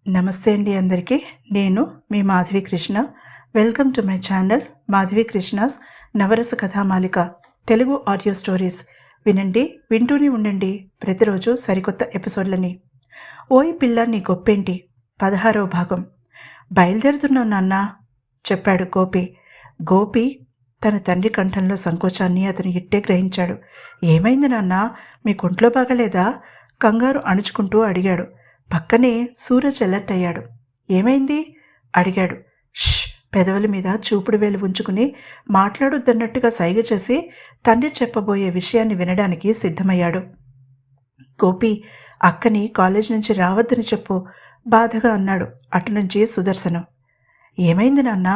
నమస్తే అండి అందరికీ. నేను మీ Madhavi Krishna. Welcome to my channel Madhavi Krishna's Navarasa Kathamalika Telugu audio stories. వినండి, వింటూనే ఉండండి ప్రతిరోజు సరికొత్త ఎపిసోడ్లని. ఓయ్ పిల్ల నీ గొప్పేంటి 16వ భాగం. బయలుదేరుతున్నావు నాన్న చెప్పాడు గోపి. గోపి తన తండ్రి కంఠంలో సంకోచాన్ని అతను ఇట్టే గ్రహించాడు. ఏమైంది నాన్న, మీ కొంట్లో బాగలేదా? కంగారు అణుచుకుంటూ అడిగాడు. పక్కనే సూరజ్ అలర్ట్ అయ్యాడు. ఏమైంది అడిగాడు. ష్ పెదవుల మీద చూపుడు వేలు ఉంచుకుని మాట్లాడొద్దన్నట్టుగా సైగ చేసి తండ్రి చెప్పబోయే విషయాన్ని వినడానికి సిద్ధమయ్యాడు. గోపి అక్కని కాలేజ్ నుంచి రావద్దని చెప్పు బాధగా అన్నాడు అటునుంచి సుదర్శనం. ఏమైంది నాన్న?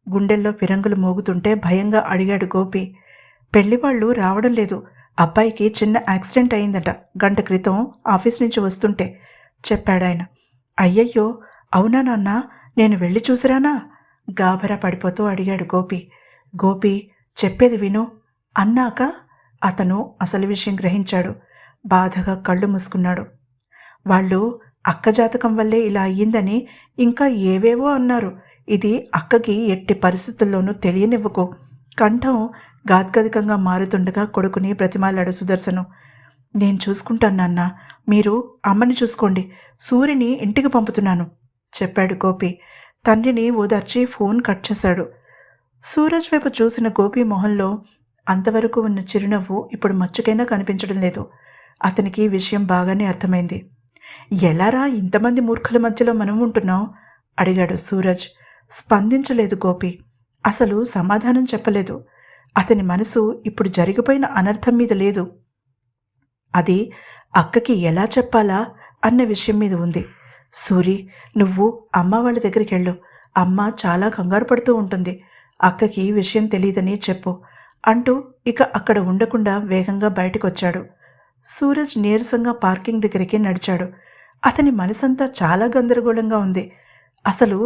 గుండెల్లో ఫిరంగులు మోగుతుంటే భయంగా అడిగాడు గోపి. పెళ్లివాళ్ళు రావడం లేదు. అబ్బాయికి చిన్న యాక్సిడెంట్ అయిందట గంట క్రితం ఆఫీస్ నుంచి వస్తుంటే చెప్పాడాయన. అయ్యయ్యో అవునా నాన్న, నేను వెళ్ళి చూసిరానా? గాభరా పడిపోతూ అడిగాడు గోపి. గోపి చెప్పేది విను అన్నాక అతను అసలు విషయం గ్రహించాడు. బాధగా కళ్ళు మూసుకున్నాడు. వాళ్ళు అక్క జాతకం వల్లే ఇలా అయ్యిందని ఇంకా ఏవేవో అన్నారు. ఇది అక్కకి ఎట్టి పరిస్థితుల్లోనూ తెలియనివ్వకు. కంఠం గాద్గదికంగా మారుతుండగా కొడుకుని బ్రతిమాలాడు సుదర్శనం. నేను చూసుకుంటాను నాన్న, మీరు అమ్మని చూసుకోండి. సూర్యుని ఇంటికి పంపుతున్నాను చెప్పాడు గోపి. తండ్రిని ఓదార్చి ఫోన్ కట్ చేశాడు. సూరజ్ వైపు చూసిన గోపి మొహంలో అంతవరకు ఉన్న చిరునవ్వు ఇప్పుడు మచ్చుకైనా కనిపించడం లేదు. అతనికి ఈ విషయం బాగానే అర్థమైంది. ఎలారా ఇంతమంది మూర్ఖుల మధ్యలో మనం ఉంటున్నాం అడిగాడు సూరజ్. స్పందించలేదు గోపి. అసలు సమాధానం చెప్పలేదు. అతని మనసు ఇప్పుడు జరిగిపోయిన అనర్థం మీద లేదు. అది అక్కకి ఎలా చెప్పాలా అన్న విషయం మీద ఉంది. సూరి, నువ్వు అమ్మ వాళ్ళ దగ్గరికి వెళ్ళు. అమ్మ చాలా కంగారు పడుతూ ఉంటుంది. అక్కకి ఈ విషయం తెలియదని చెప్పు అంటూ ఇక అక్కడ ఉండకుండా వేగంగా బయటకొచ్చాడు. సూరజ్ నీరసంగా పార్కింగ్ దగ్గరికి నడిచాడు. అతని మనసంతా చాలా గందరగోళంగా ఉంది. అసలు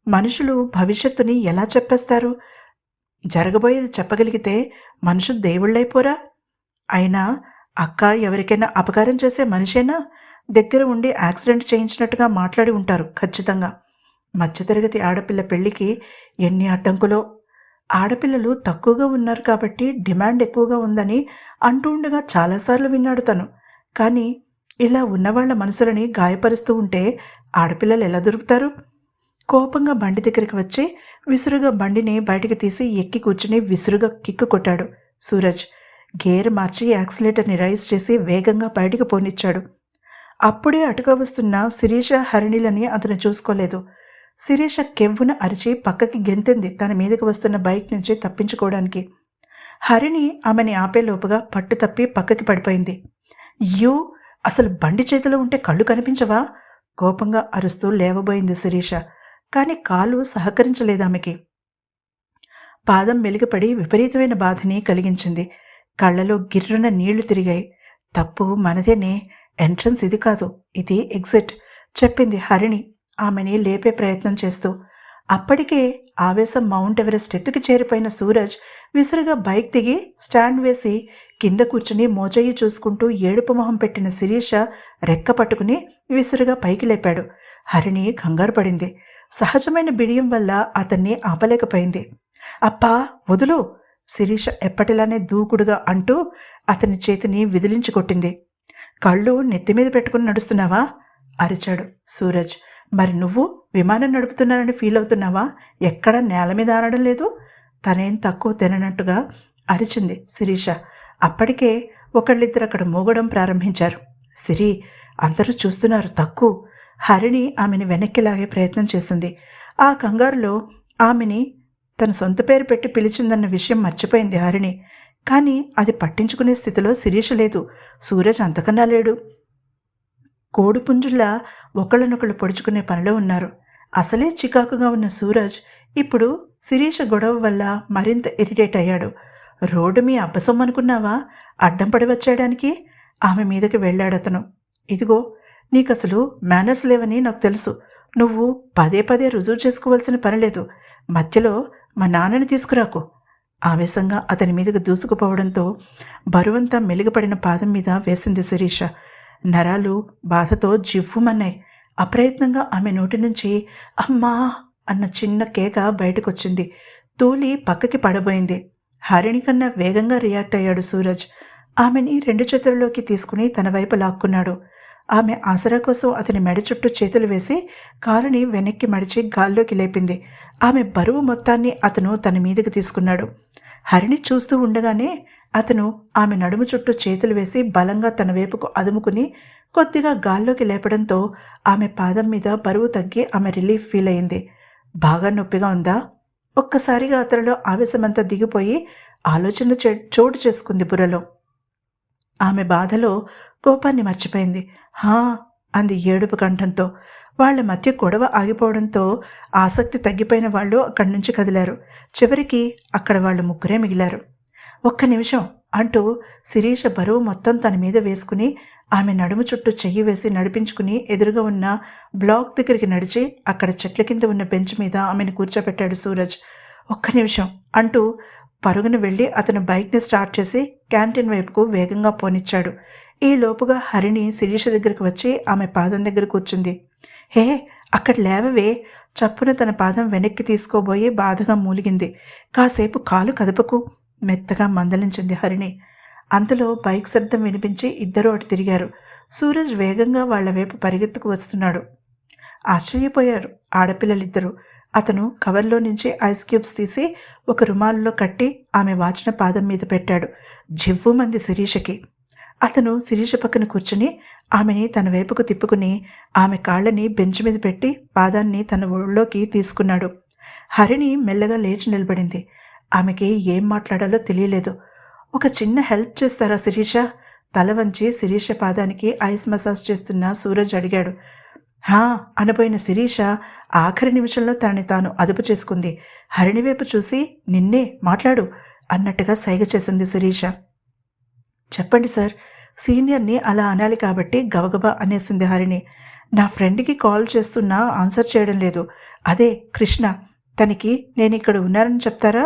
మనుషులు భవిష్యత్తుని ఎలా చెప్పేస్తారు? జరగబోయేది చెప్పగలిగితే మనుషులు దేవుళ్ళైపోరా? అయినా అక్క ఎవరికైనా అపకారం చేసే మనిషేనా? దగ్గర ఉండి యాక్సిడెంట్ చేయించినట్టుగా మాట్లాడి ఉంటారు ఖచ్చితంగా. మధ్యతరగతి ఆడపిల్ల పెళ్లికి ఎన్ని అడ్డంకులో. ఆడపిల్లలు తక్కువగా ఉన్నారు కాబట్టి డిమాండ్ ఎక్కువగా ఉందని అంటూ ఉండగా చాలాసార్లు విన్నాడు తను. కానీ ఇలా ఉన్నవాళ్ల మనసులని గాయపరుస్తూ ఉంటే ఆడపిల్లలు ఎలా దొరుకుతారు? కోపంగా బండి దగ్గరికి వచ్చి విసురుగా బండిని బయటికి తీసి ఎక్కి కూర్చుని విసురుగా కిక్కు కొట్టాడు సూరజ్. గేర్ మార్చి యాక్సిలేటర్ని రైజ్ చేసి వేగంగా బయటికి పోనిచ్చాడు. అప్పుడే అటుగా వస్తున్న శిరీష, హరిణిలని అతను చూసుకోలేదు. శిరీష కెవ్వున అరిచి పక్కకి గెంతింది తన మీదకి వస్తున్న బైక్ నుంచి తప్పించుకోవడానికి. హరిణి ఆమెని ఆపేలోపుగా పట్టు తప్పి పక్కకి పడిపోయింది. యూ, అసలు బండి చేతిలో ఉంటే కళ్ళు కనిపించవా? కోపంగా అరుస్తూ లేవబోయింది శిరీష. కానీ కాలు సహకరించలేదు ఆమెకి. పాదం మెలిగపడి విపరీతమైన బాధని కలిగించింది. కళ్ళలో గిర్రున నీళ్లు తిరిగాయి. తప్పు మనదేనే, ఎంట్రన్స్ ఇది కాదు, ఇది ఎగ్జిట్ చెప్పింది హరిణి ఆమెని లేపే ప్రయత్నం చేస్తూ. అప్పటికే ఆవేశం మౌంట్ ఎవరెస్ట్ ఎత్తుకి చేరిపోయిన సూరజ్ విసురుగా బైక్ దిగి స్టాండ్ వేసి కింద కూర్చుని మోజయ్యి చూసుకుంటూ ఏడుపు మొహం పెట్టిన శిరీష రెక్క పట్టుకుని విసురుగా పైకి లేపాడు. హరిణి కంగారు పడింది. సహజమైన బిడియం వల్ల అతన్ని ఆపలేకపోయింది. అప్పా వదులు! శిరీష ఎప్పటిలానే దూకుడుగా అంటూ అతని చేతిని విదిలించి కొట్టింది. కళ్ళు నెత్తిమీద పెట్టుకుని నడుస్తున్నావా అరిచాడు సూరజ్. మరి నువ్వు విమానం నడుపుతున్నానని ఫీల్ అవుతున్నావా? ఎక్కడా నేల మీద ఆడడం లేదు. తనేం తక్కువ తిననట్టుగా అరిచింది శిరీష. అప్పటికే ఒకళ్ళిద్దరు అక్కడ మూగడం ప్రారంభించారు. సిరి, అందరూ చూస్తున్నారు, తక్కువ. హరిణి ఆమెని వెనక్కి లాగే ప్రయత్నం చేసింది. ఆ కంగారులో ఆమెని తన సొంత పేరు పెట్టి పిలిచిందన్న విషయం మర్చిపోయింది హరిణి. కానీ అది పట్టించుకునే స్థితిలో శిరీష లేదు. సూరజ్ అంతకన్నా లేడు. కోడిపుంజుల్లా ఒకళ్ళనొకళ్ళు పొడుచుకునే పనిలో ఉన్నారు. అసలే చికాకుగా ఉన్న సూరజ్ ఇప్పుడు శిరీష గొడవ వల్ల మరింత ఇరిటేట్ అయ్యాడు. రోడ్డు మీ అబ్బసొమ్మనుకున్నావా అడ్డం పడి వచ్చేయడానికి? ఆమె మీదకి వెళ్ళాడతను. ఇదిగో, నీకసలు మేనర్స్ లేవని నాకు తెలుసు. నువ్వు పదే పదే రుజువు చేసుకోవాల్సిన పని లేదు. మధ్యలో మా నాన్నని తీసుకురాకు ఆవేశంగా అతని మీదకు దూసుకుపోవడంతో బరువంతా మెలిగపడిన పాదం మీద వేసింది శిరీష. నరాలు బాధతో జివ్వుమన్నాయి. అప్రయత్నంగా ఆమె నోటి నుంచి అమ్మా అన్న చిన్న కేక బయటకొచ్చింది. తూలి పక్కకి పడబోయింది. హరిణి కన్నా వేగంగా రియాక్ట్ అయ్యాడు సూరజ్. ఆమెని 2 చేతుల్లోకి తీసుకుని తన వైపు లాక్కున్నాడు. ఆమె ఆసరా కోసం అతని మెడ చుట్టూ చేతులు వేసి కాలుని వెనక్కి మడిచి గాల్లోకి లేపింది. ఆమె బరువు మొత్తాన్ని అతను తన మీదకి తీసుకున్నాడు. హరిణి చూస్తూ ఉండగానే అతను ఆమె నడుము చుట్టూ చేతులు వేసి బలంగా తన వైపుకు అదుముకుని కొద్దిగా గాల్లోకి లేపడంతో ఆమె పాదం మీద బరువు తగ్గి ఆమె రిలీఫ్ ఫీల్ అయింది. బాగా నొప్పిగా ఉందా? ఒక్కసారిగా అతనిలో ఆవేశమంతా దిగిపోయి ఆలోచన చోటు చేసుకుంది బుర్రలో. ఆమె బాధలో కోపాన్ని మర్చిపోయింది. హా అంది ఏడుపు కంఠంతో. వాళ్ల మధ్య గొడవ ఆగిపోవడంతో ఆసక్తి తగ్గిపోయిన వాళ్ళు అక్కడి నుంచి కదిలారు. చివరికి అక్కడ వాళ్ళు ముగ్గురే మిగిలారు. ఒక్క నిమిషం అంటూ శిరీష బరువు మొత్తం తన మీద వేసుకుని ఆమె నడుము చుట్టూ చెయ్యి వేసి నడిపించుకుని ఎదురుగా ఉన్న బ్లాక్ దగ్గరికి నడిచి అక్కడ చెట్ల కింద ఉన్న బెంచ్ మీద ఆమెను కూర్చోబెట్టాడు సూరజ్. ఒక్క నిమిషం అంటూ పరుగున వెళ్ళి అతను బైక్ని స్టార్ట్ చేసి క్యాంటీన్ వైపుకు వేగంగా పోనిచ్చాడు. ఈ లోపుగా హరిణి శిరీష దగ్గరికి వచ్చి ఆమె పాదం దగ్గర కూర్చుంది. హే అక్కడ లేవవే! చప్పున తన పాదం వెనక్కి తీసుకోబోయి బాధగా మూలిగింది. కాసేపు కాలు కదపకు మెత్తగా మందలించింది హరిణి. అంతలో బైక్ శబ్దం వినిపించి ఇద్దరూ అటు తిరిగారు. సూరజ్ వేగంగా వాళ్ల వైపు పరిగెత్తుకు వస్తున్నాడు. ఆశ్చర్యపోయారు ఆడపిల్లలిద్దరూ. అతను కవర్లో నుంచి ఐస్ క్యూబ్స్ తీసి ఒక రుమాలులో కట్టి ఆమె వాచిన పాదం మీద పెట్టాడు. జివ్వుమంది శిరీషకి. అతను శిరీష పక్కన కూర్చుని ఆమెని తన వైపుకు తిప్పుకుని ఆమె కాళ్ళని బెంచ్ మీద పెట్టి పాదాన్ని తన ఒళ్ళోకి తీసుకున్నాడు. హరిణి మెల్లగా లేచి నిలబడింది. ఆమెకి ఏం మాట్లాడాలో తెలియలేదు. ఒక చిన్న హెల్ప్ చేస్తారా శిరీష? తల వంచి శిరీష పాదానికి ఐస్ మసాజ్ చేస్తున్న సూరజ్ అడిగాడు. హా అనబోయిన శిరీష ఆఖరి నిమిషంలో తనని తాను అదుపు చేసుకుంది. హరిణి వైపు చూసి నిన్నే మాట్లాడు అన్నట్టుగా సైగ చేసింది శిరీష. చెప్పండి సార్. సీనియర్ని అలా అనాలి కాబట్టి గబగబా అనేసింది హరిణి. నా ఫ్రెండ్కి కాల్ చేస్తున్నా ఆన్సర్ చేయడం లేదు. అదే కృష్ణ. తనకి నేను ఇక్కడ ఉన్నానని చెప్తారా?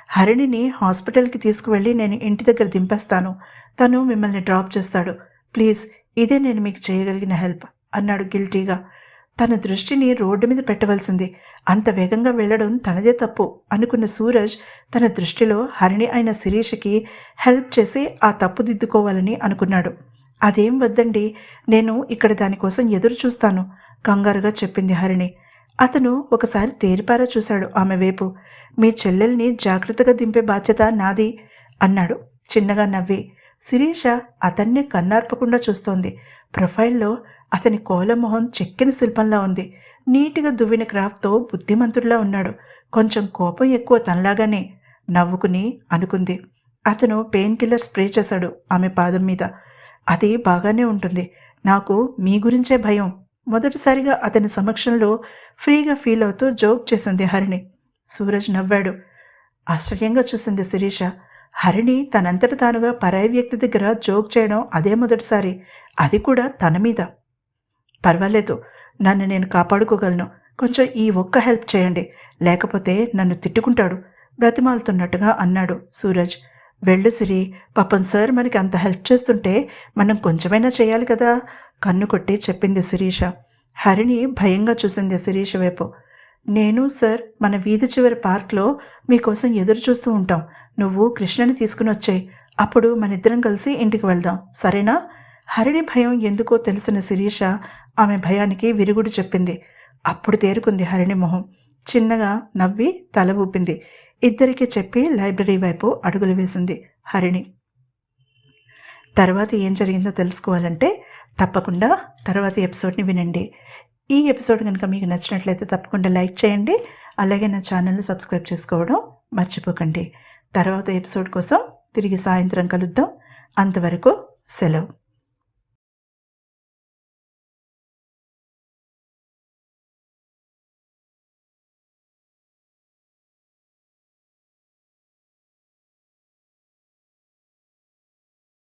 హరిణిని హాస్పిటల్కి తీసుకువెళ్ళి నేను ఇంటి దగ్గర దింపేస్తాను. తను మిమ్మల్ని డ్రాప్ చేస్తాడు. ప్లీజ్ ఇదే నేను మీకు చేయగలిగిన హెల్ప్ అన్నాడు గిల్టీగా. తన దృష్టిని రోడ్డు మీద పెట్టవలసింది. అంత వేగంగా వెళ్లడం తనదే తప్పు అనుకున్న సూరజ్ తన దృష్టిలో హరిణి అయిన శిరీషకి హెల్ప్ చేసి ఆ తప్పు దిద్దుకోవాలని అనుకున్నాడు. అదేం వద్దండి, నేను ఇక్కడ దానికోసం ఎదురు చూస్తాను కంగారుగా చెప్పింది హరిణి. అతను ఒకసారి తేరిపారా చూశాడు ఆమె వైపు. మీ చెల్లెల్ని జాగ్రత్తగా దింపే బాధ్యత నాది అన్నాడు చిన్నగా నవ్వి. శిరీష అతన్ని కన్నార్పకుండా చూస్తోంది. ప్రొఫైల్లో అతని కోలమొహం చెక్కిన శిల్పంలా ఉంది. నీటిగా దువ్విన క్రాఫ్ట్తో బుద్ధిమంతుడిలా ఉన్నాడు. కొంచెం కోపం ఎక్కువ తనలాగానే నవ్వుకుని అనుకుంది. అతను పెయిన్ కిల్లర్ స్ప్రే చేశాడు ఆమె పాదం మీద. అది బాగానే ఉంటుంది. నాకు మీ గురించే భయం. మొదటిసారిగా అతని సమక్షంలో ఫ్రీగా ఫీల్ అవుతూ జోక్ చేసింది హరిణి. సూరజ్ నవ్వాడు. ఆశ్చర్యంగా చూసింది శిరీష. హరిణి తనంతట తానుగా పరాయి వ్యక్తి దగ్గర జోక్ చేయడం అదే మొదటిసారి. అది కూడా తన మీద. పర్వాలేదు, నన్ను నేను కాపాడుకోగలను. కొంచెం ఈ ఒక్క హెల్ప్ చేయండి, లేకపోతే నన్ను తిట్టుకుంటాడు బ్రతిమాలుతున్నట్టుగా అన్నాడు సూరజ్. వెళ్ళు సిరి, పాపం సార్ మనకి అంత హెల్ప్ చేస్తుంటే మనం కొంచెమైనా చేయాలి కదా కన్ను కొట్టి చెప్పింది శిరీష. హరిణి భయంగా చూసింది శిరీష వైపు. నేను సార్ మన వీధి చివరి పార్క్లో మీకోసం ఎదురు చూస్తూ ఉంటాం. నువ్వు కృష్ణని తీసుకుని వచ్చాయి. అప్పుడు మనిద్దరం కలిసి ఇంటికి వెళ్దాం, సరేనా? హరిణి భయం ఎందుకో తెలిసిన శిరీష ఆమె భయానికి విరుగుడు చెప్పింది. అప్పుడు తేరుకుంది హరిణి మొహం. చిన్నగా నవ్వి తల ఊపింది. ఇద్దరికీ చెప్పి లైబ్రరీ వైపు అడుగులు వేసింది హరిణి. తర్వాత ఏం జరిగిందో తెలుసుకోవాలంటే తప్పకుండా తర్వాత ఎపిసోడ్ని వినండి. ఈ ఎపిసోడ్ కనుక మీకు నచ్చినట్లయితే తప్పకుండా లైక్ చేయండి. అలాగే నా ఛానల్ని సబ్స్క్రైబ్ చేసుకోవడం మర్చిపోకండి. తర్వాత ఎపిసోడ్ కోసం తిరిగి సాయంత్రం కలుద్దాం. అంతవరకు సెలవు.